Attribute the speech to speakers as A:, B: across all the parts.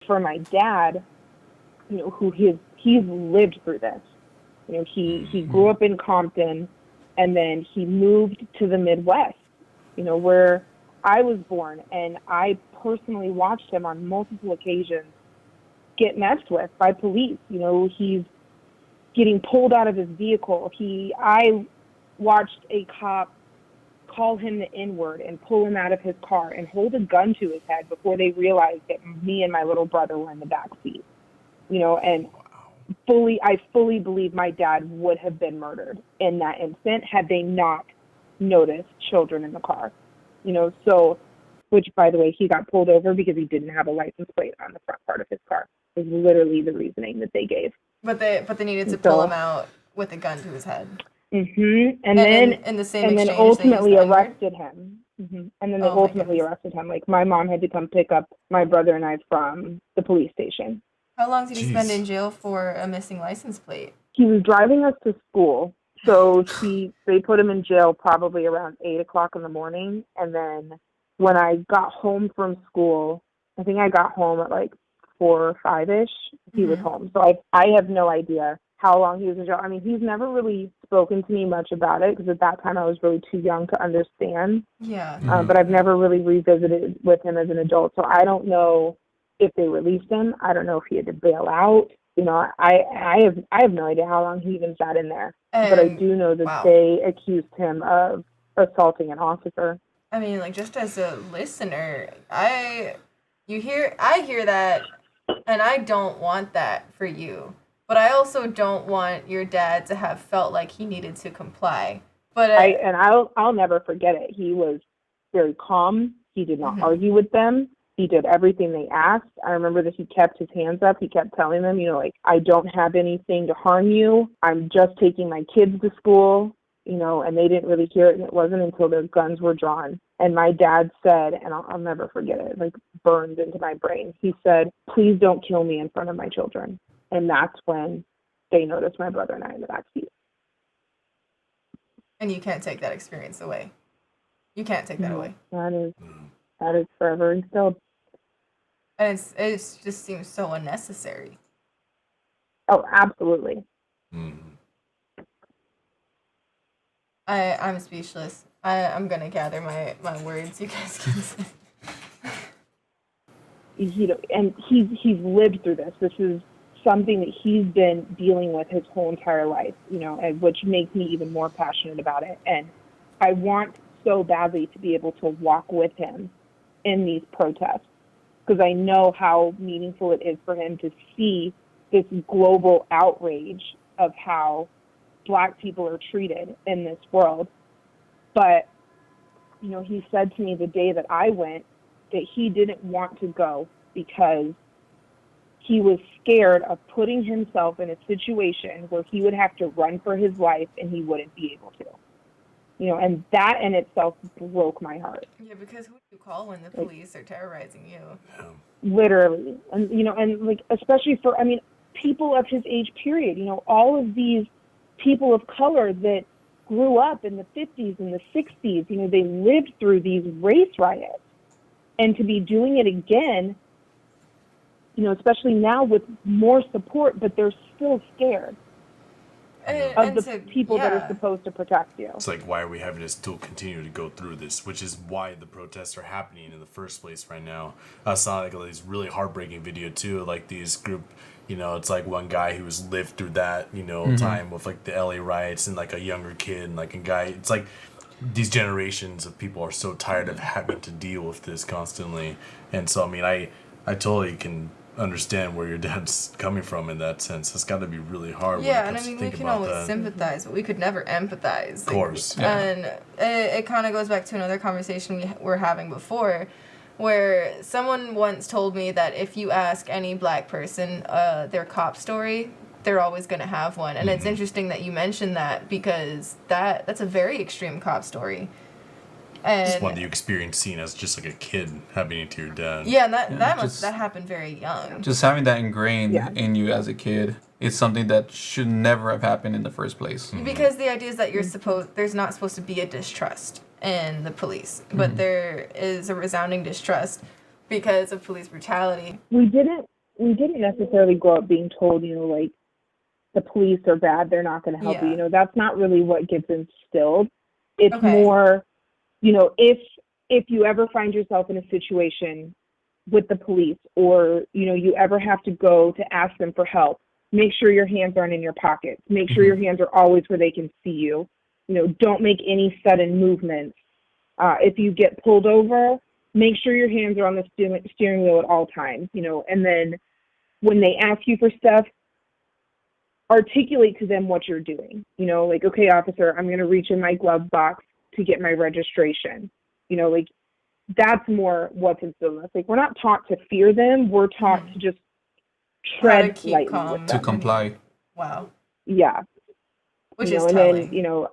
A: for my dad, who he's lived through this. He grew up in Compton, and then he moved to the Midwest, where I was born, and I personally watched him on multiple occasions get messed with by police. He's getting pulled out of his vehicle. I watched a cop call him the N-word and pull him out of his car and hold a gun to his head before they realized that me and my little brother were in the back seat. And I fully believe my dad would have been murdered in that instant had they not noticed children in the car. Which, by the way, he got pulled over because he didn't have a license plate on the front part of his car. It was literally the reasoning that they gave.
B: But they needed to pull him out with a gun to his head.
A: Mm-hmm. And then ultimately arrested him. Mm-hmm. And then they ultimately arrested him. Like, my mom had to come pick up my brother and I from the police station.
B: How long did he spend in jail for a missing license plate?
A: He was driving us to school. So they put him in jail probably around 8 o'clock in the morning. And then when I got home from school, I think I got home at like 4 or 5-ish, he was home. So I have no idea how long he was in jail. I mean, he's never really spoken to me much about it because at that time I was really too young to understand.
B: Yeah.
A: But I've never really revisited with him as an adult. So I don't know if they released him. I don't know if he had to bail out. I have no idea how long he even sat in there. But I do know that they accused him of assaulting an officer.
B: I mean, like, just as a listener, I hear that, and I don't want that for you. But I also don't want your dad to have felt like he needed to comply. But
A: I'll never forget it. He was very calm. He did not argue with them. He did everything they asked. I remember that he kept his hands up. He kept telling them, I don't have anything to harm you. I'm just taking my kids to school, and they didn't really hear it. And it wasn't until their guns were drawn. And my dad said, and I'll never forget it, like burned into my brain. He said, "Please don't kill me in front of my children." And that's when they noticed my brother and I in the backseat.
B: And you can't take that experience away. You can't take that away.
A: That is forever instilled.
B: And it just seems so unnecessary.
A: Oh, absolutely.
B: I'm speechless. I'm going to gather my words. You guys can say.
A: And he's lived through this. This is something that he's been dealing with his whole entire life, and which makes me even more passionate about it. And I want so badly to be able to walk with him in these protests, because I know how meaningful it is for him to see this global outrage of how Black people are treated in this world. But, he said to me the day that I went that he didn't want to go because he was scared of putting himself in a situation where he would have to run for his life and he wouldn't be able to. And that in itself broke my heart.
B: Yeah, because who do you call when the police are terrorizing you?
A: Literally. And, and like, especially for, people of his age period, all of these people of color that grew up in the 50s and the 60s, they lived through these race riots. And to be doing it again, especially now with more support, but they're still scared. Of the people that are supposed to protect you.
C: It's like, why are we having to still continue to go through this? Which is why the protests are happening in the first place right now. I saw like these really heartbreaking video too, like these group, it's like one guy who has lived through that, time with like the LA riots, and like a younger kid and like a guy. It's like these generations of people are so tired of having to deal with this constantly. And so, I totally can understand where your dad's coming from in that sense. It's got to be really hard.
B: Yeah, and we can always sympathize, but we could never empathize.
C: Of course.
B: And it kind of goes back to another conversation we were having before, where someone once told me that if you ask any Black person their cop story, they're always going to have one. And it's interesting that you mentioned that, because that's a very extreme cop story. And
C: it's one that you experienced seeing as just like a kid happening to your dad.
B: Yeah, and that happened very young.
D: Just having that ingrained in you as a kid, it's something that should never have happened in the first place.
B: Because the idea is that there's not supposed to be a distrust in the police, but there is a resounding distrust because of police brutality.
A: We didn't we didn't necessarily grow up being told, like, the police are bad, they're not going to help you. That's not really what gets instilled. It's more, if you ever find yourself in a situation with the police, or, you ever have to go to ask them for help, make sure your hands aren't in your pockets. Make sure your hands are always where they can see you. Don't make any sudden movements. If you get pulled over, make sure your hands are on the steering wheel at all times, and then when they ask you for stuff, articulate to them what you're doing. Like, okay, officer, I'm going to reach in my glove box to get my registration. Like, that's more what's instilled in us. Like, we're not taught to fear them. We're taught to just tread lightly
B: calm.
A: with them.
D: To comply.
B: Wow.
A: Yeah.
B: Which is
A: and
B: telling.
A: Then,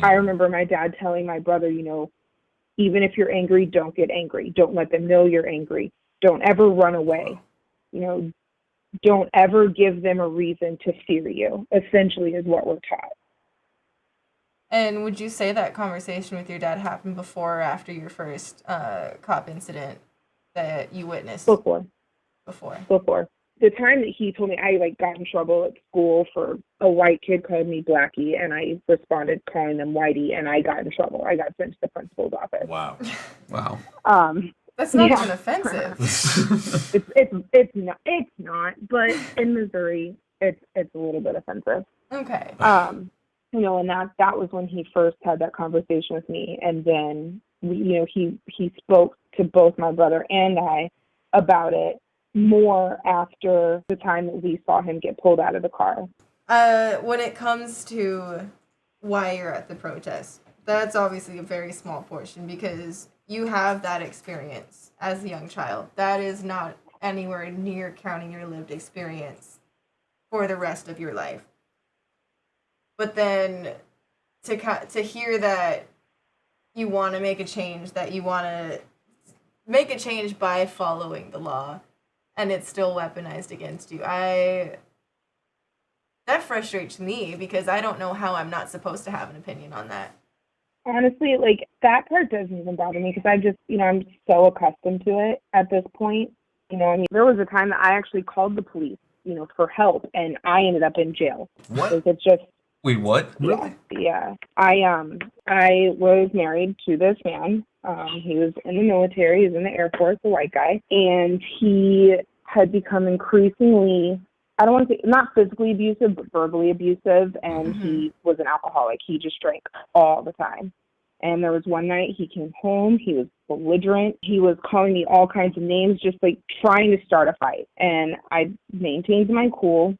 A: I remember my dad telling my brother, even if you're angry, don't get angry. Don't let them know you're angry. Don't ever run away. Don't ever give them a reason to fear you, essentially, is what we're taught.
B: And would you say that conversation with your dad happened before or after your first cop incident that you witnessed?
A: Before.
B: Before.
A: The time that he told me, I got in trouble at school for a white kid called me Blackie, and I responded calling them Whitey, and I got in trouble. I got sent to the principal's office.
C: Wow.
B: That's not even offensive.
A: It's not, but in Missouri, it's a little bit offensive.
B: Okay.
A: And that was when he first had that conversation with me, and then he spoke to both my brother and I about it more after the time that we saw him get pulled out of the car.
B: When it comes to why you're at the protest, that's obviously a very small portion because you have that experience as a young child. That is not anywhere near counting your lived experience for the rest of your life. But then to hear that you want to make a change, that you want to make a change by following the law, and it's still weaponized against you, that frustrates me because I don't know how I'm not supposed to have an opinion on that.
A: Honestly, like, that part doesn't even bother me because I just, I'm so accustomed to it at this point. There was a time that I actually called the police, for help, and I ended up in jail.
C: What?
A: It's just...
D: Wait, what?
C: Really?
A: Yeah. I was married to this man. He was in the military. He was in the Air Force, a white guy. And he had become increasingly, I don't want to say, not physically abusive, but verbally abusive. And he was an alcoholic. He just drank all the time. And there was one night he came home. He was belligerent. He was calling me all kinds of names, just like trying to start a fight. And I maintained my cool,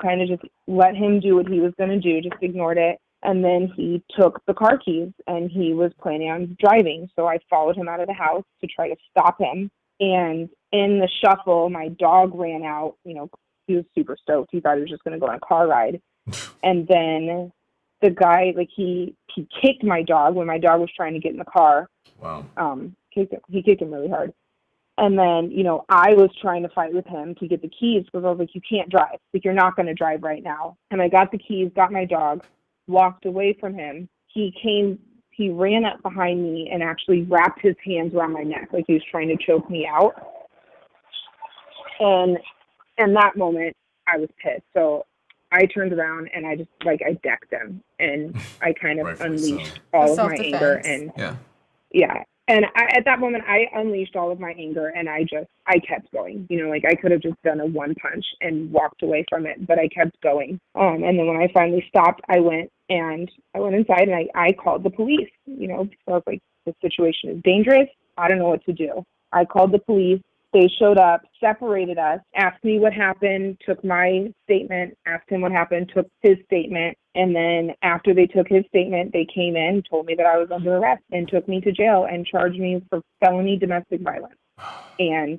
A: kind of just let him do what he was going to do, just ignored it. And then he took the car keys and he was planning on driving. So I followed him out of the house to try to stop him. And in the shuffle, my dog ran out. He was super stoked. He thought he was just going to go on a car ride. And then the guy, he kicked my dog when my dog was trying to get in the car.
C: Wow.
A: He kicked him really hard. And then, I was trying to fight with him to get the keys because I was like, you can't drive. Like, you're not going to drive right now. And I got the keys, got my dog, walked away from him. He ran up behind me and actually wrapped his hands around my neck like he was trying to choke me out. And in that moment, I was pissed. So I turned around and I just, I decked him. And I kind of unleashed all of my anger. And yeah. And at that moment, I unleashed all of my anger, and I kept going. I could have just done a one punch and walked away from it, but I kept going. And then when I finally stopped, I went inside and I called the police. So I was like, the situation is dangerous. I don't know what to do. I called the police. They showed up, separated us, asked me what happened, took my statement, asked him what happened, took his statement. And then after they took his statement, they came in, told me that I was under arrest and took me to jail and charged me for felony domestic violence. And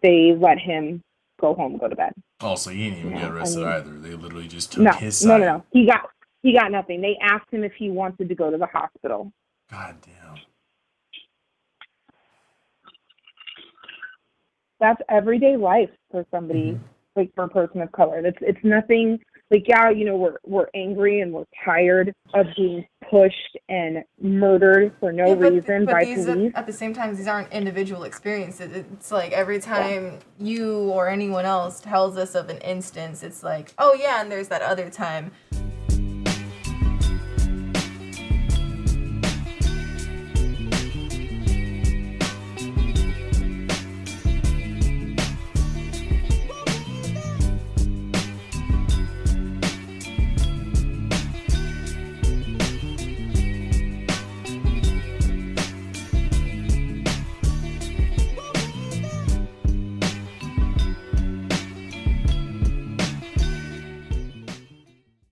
A: they let him go home, go to bed.
C: Oh, so he didn't even get arrested either. They literally just took his side.
A: No. He got nothing. They asked him if he wanted to go to the hospital.
C: God damn.
A: That's everyday life for somebody, for a person of color. It's nothing Like, yeah, you know, we're angry and we're tired of being pushed and murdered for no reason by police.
B: At the same time, these aren't individual experiences. It's like every time you or anyone else tells us of an instance, it's like, oh yeah, and there's that other time.